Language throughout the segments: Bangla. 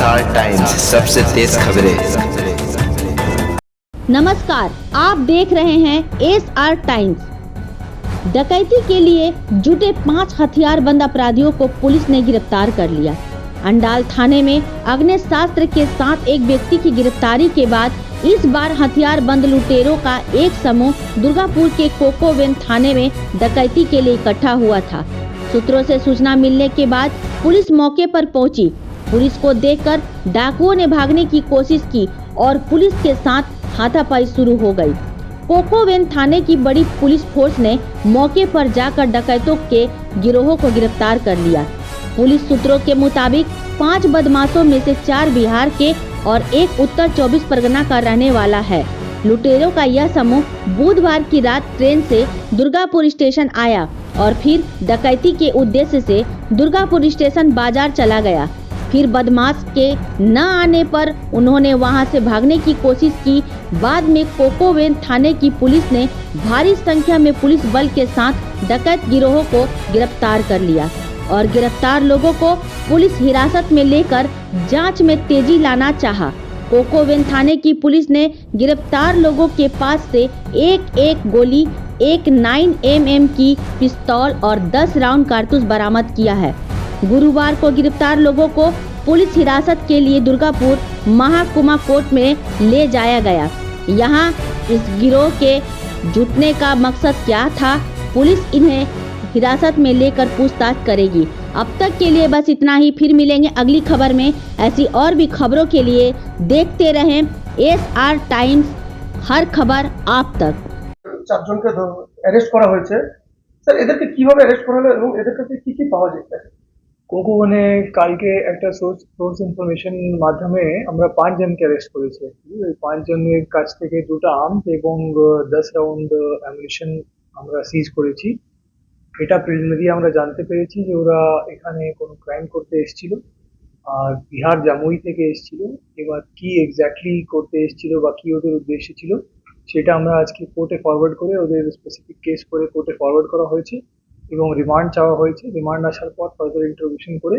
SR टाइम्स, सबसे तेज खबरें। नमस्कार, आप देख रहे हैं SR टाइम्स। डकैती के लिए जुटे 5 हथियारबंद अपराधियों को पुलिस ने गिरफ्तार कर लिया। अंडाल थाने में अग्निशास्त्र के साथ एक व्यक्ति की गिरफ्तारी के बाद इस बार हथियारबंद लुटेरों का एक समूह दुर्गापुर के कोकोवेन थाने में डकैती के लिए इकट्ठा हुआ था। सूत्रों से सूचना मिलने के बाद पुलिस मौके पर पहुंची। पुलिस को देखकर डाकुओं ने भागने की कोशिश की और पुलिस के साथ हाथापाई शुरू हो गई। कोकोवेन थाने की बड़ी पुलिस फोर्स ने मौके पर जाकर डकैतों के गिरोह को गिरफ्तार कर लिया। पुलिस सूत्रों के मुताबिक 5 बदमाशों में से 4 बिहार के और एक उत्तर 24 परगना का रहने वाला है। लुटेरों का यह समूह बुधवार की रात ट्रेन से दुर्गापुर स्टेशन आया और फिर डकैती के उद्देश्य से दुर्गापुर स्टेशन बाजार चला गया। फिर बदमाश के न आने पर उन्होंने वहां से भागने की कोशिश की। बाद में कोकोवेन थाने की पुलिस ने भारी संख्या में पुलिस बल के साथ डकैत गिरोह को गिरफ्तार कर लिया और गिरफ्तार लोगों को पुलिस हिरासत में लेकर जांच में तेजी लाना चाहा। कोकोवेन थाने की पुलिस ने गिरफ्तार लोगों के पास से एक गोली, एक 9mm की पिस्तौल और 10 राउंड कारतूस बरामद किया है। गुरुवार को गिरफ्तार लोगों को पुलिस हिरासत के लिए दुर्गापुर महाकुमा कोर्ट में ले जाया गया। यहाँ इस गिरोह के जुटने का मकसद क्या था, पुलिस इन्हें हिरासत में लेकर पूछताछ करेगी। अब तक के लिए बस इतना ही। फिर मिलेंगे अगली खबर में। ऐसी और भी खबरों के लिए देखते रहें SR टाइम्स, हर खबर आप तक। 4 জনকে অ্যারেস্ট করা হয়েছে। স্যার এদেরকে কিভাবে অ্যারেস্ট করা হলো এবং এদের কাছে কি কি পাওয়া যায়? কোকোবনে কালকে একটা সোর্স ইনফরমেশন মাধ্যমে আমরা 5 জনকে অ্যারেস্ট করেছি। ওই 5 জনের কাছ থেকে 2টা আর্মস এবং 10 রাউন্ড অ্যামুনিশন আমরা সিজ করেছি। এটা প্রিলিমিনারি আমরা জানতে পেরেছি যে ওরা এখানে কোনো ক্রাইম করতে এসেছিল আর বিহার জামুই থেকে এসেছিল। এবার কি এক্স্যাক্টলি করতে এসেছিল বা কি ওদের উদ্দেশ্য ছিল সেটা আমরা আজকে কোর্টে ফরওয়ার্ড করে ওদের স্পেসিফিক কেস করে কোর্টে ফরওয়ার্ড করা হয়েছে এবং রিমান্ড চাওয়া হয়েছে। রিমান্ড আসার পর ফার্দার ইন্টারোগেশন করে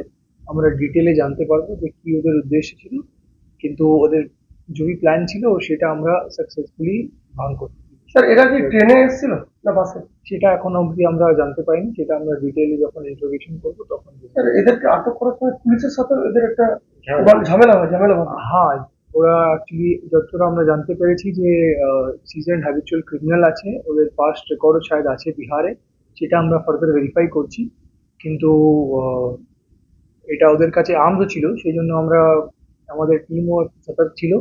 আমরা ডিটেলে জানতে পারবো যে কি ওদের উদ্দেশ্য ছিল, কিন্তু ওদের যেই প্ল্যান ছিল সেটা আমরা সাকসেসফুলি ভাঙ করতে। স্যার এরা কি ট্রেনে এসেছিল না বাসে? সেটা এখনো অবধি আমরা জানতে পারিনি, সেটা আমরা ডিটেলে যখন ইন্টারোগেশন করবো তখন। স্যার এদেরকে আটক করার সময় পুলিশের সাথে এদের একটা ঝামেলা হয়। হ্যাঁ, ওরা অ্যাকচুয়ালি যতটা আমরা জানতে পেরেছি যে সিজেন্ড হ্যাবিচুয়াল ক্রিমিনাল আছে, ওদের পাস্ট রেকর্ডও শায়দ আছে বিহারে, সেটা আমরা ফার্দার ভেরিফাই করছি। কিন্তু এটা ওদের কাছে আর্মসও ছিল, সেই জন্য আমরা আমাদের টিমও সতর্ক ছিল।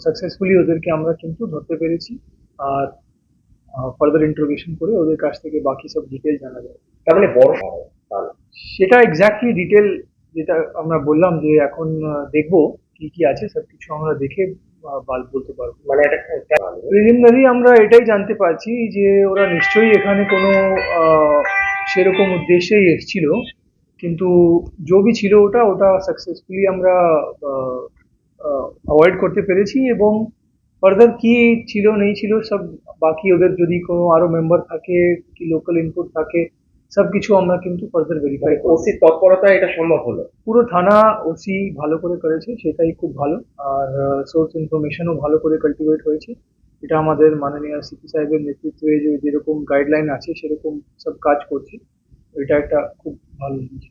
সাকসেসফুলি ওদেরকে আমরা কিন্তু ধরতে পেরেছি আর ফার্দার ইন্টারোগেশন করে ওদের কাছ থেকে বাকি সব ডিটেল জানা যাবে। তার মানে বড় সেটা এক্স্যাক্টলি ডিটেল যেটা আমরা বললাম যে এখন দেখবো কি কি আছে, সবকিছু আমরা দেখে বলতে পারবো। মানে এটা প্রিলিমিনারি আমরা এটাই জানতে পারছি যে ওরা নিশ্চয়ই এখানে কোনো সেরকম উদ্দেশ্যেই এসেছিল, কিন্তু যে ছিল ওটা সাকসেসফুলি আমরা অ্যাভয়েড করতে পেরেছি এবং ফার্দার কি ছিল নেই ছিল সব বাকি ওদের যদি কোনো আরো মেম্বার থাকে কি লোকাল ইনপুট থাকে সবকিছু আমরা কিন্তু ফার্দার ভেরিফাই করব। ওসি তৎপরতায় এটা সম্ভব হলো। পুরো থানা ওসি ভালো করে করেছে, সেটাই খুব ভালো। আর সোর্স ইনফরমেশনও ভালো করে কাল্টিভেট হয়েছে। এটা আমাদের মাননীয় সিপি সাহেবের নেতৃত্বে যেরকম গাইডলাইন আছে সেরকম সব কাজ করছে। এটা একটা খুব ভালো জিনিস।